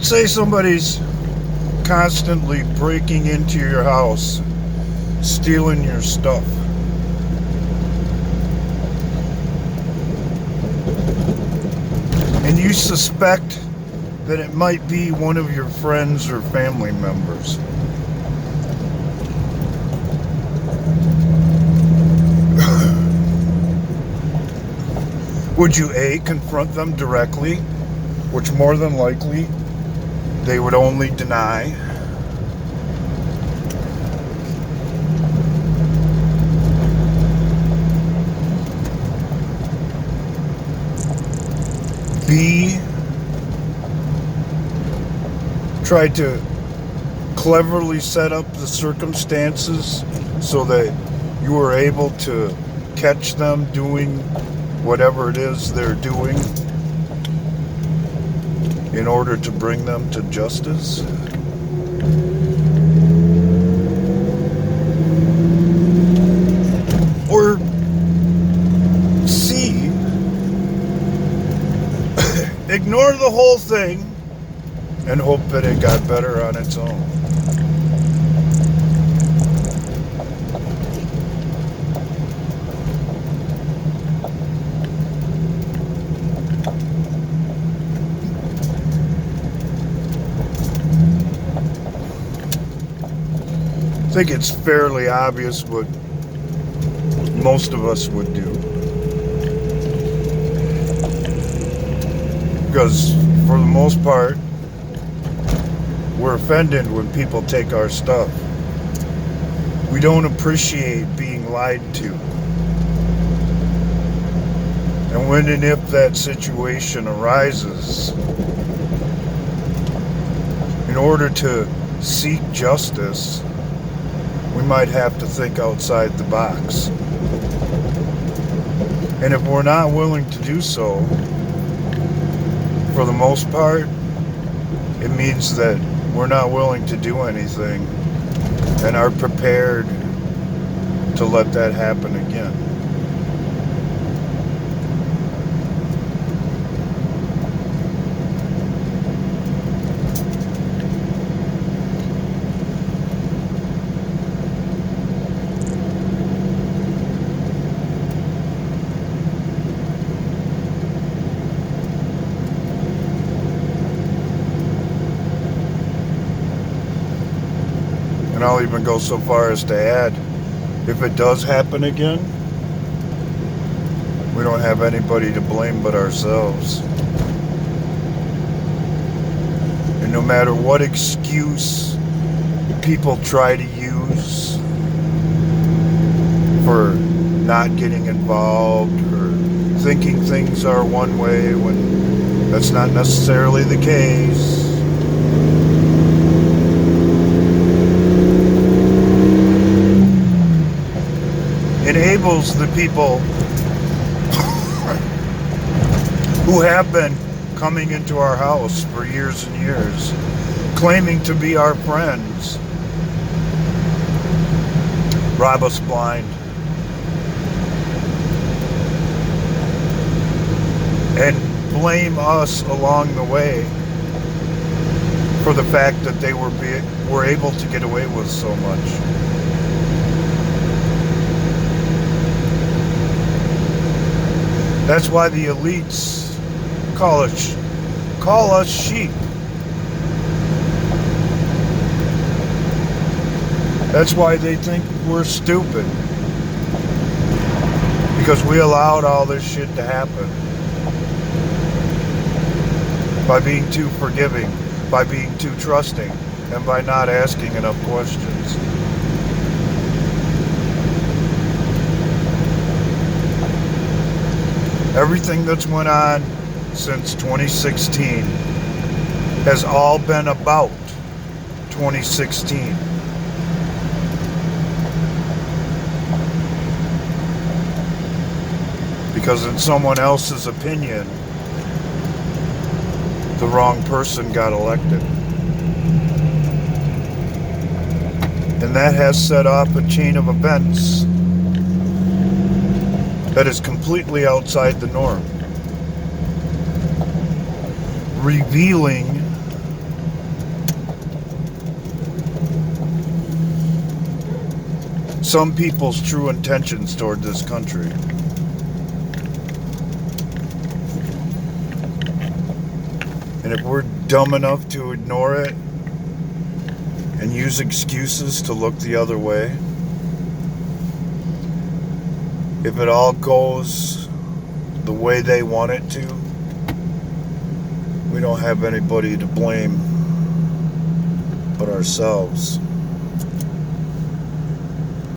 Let's say somebody's constantly breaking into your house, stealing your stuff. And you suspect that it might be one of your friends or family members. Would you A, confront them directly, which more than likely they would only deny? B, try to cleverly set up the circumstances so that you are able to catch them doing whatever it is they're doing in order to bring them to justice? Or C, ignore the whole thing and hope that it got better on its own. I think it's fairly obvious what most of us would do. Because for the most part, we're offended when people take our stuff. We don't appreciate being lied to. And when and if that situation arises, in order to seek justice, we might have to think outside the box. And if we're not willing to do so, for the most part, it means that we're not willing to do anything and are prepared to let that happen again. And I'll even go so far as to add, if it does happen again, we don't have anybody to blame but ourselves. And no matter what excuse people try to use for not getting involved or thinking things are one way when that's not necessarily the case, enables the people who have been coming into our house for years and years, claiming to be our friends, rob us blind, and blame us along the way for the fact that they were able to get away with so much. That's why the elites call us sheep. That's why they think we're stupid. Because we allowed all this shit to happen. By being too forgiving, by being too trusting, and by not asking enough questions. Everything that's went on since 2016 has all been about 2016. Because in someone else's opinion, the wrong person got elected. And that has set off a chain of events that is completely outside the norm, revealing some people's true intentions toward this country. And if we're dumb enough to ignore it and use excuses to look the other way, if it all goes the way they want it to, we don't have anybody to blame but ourselves.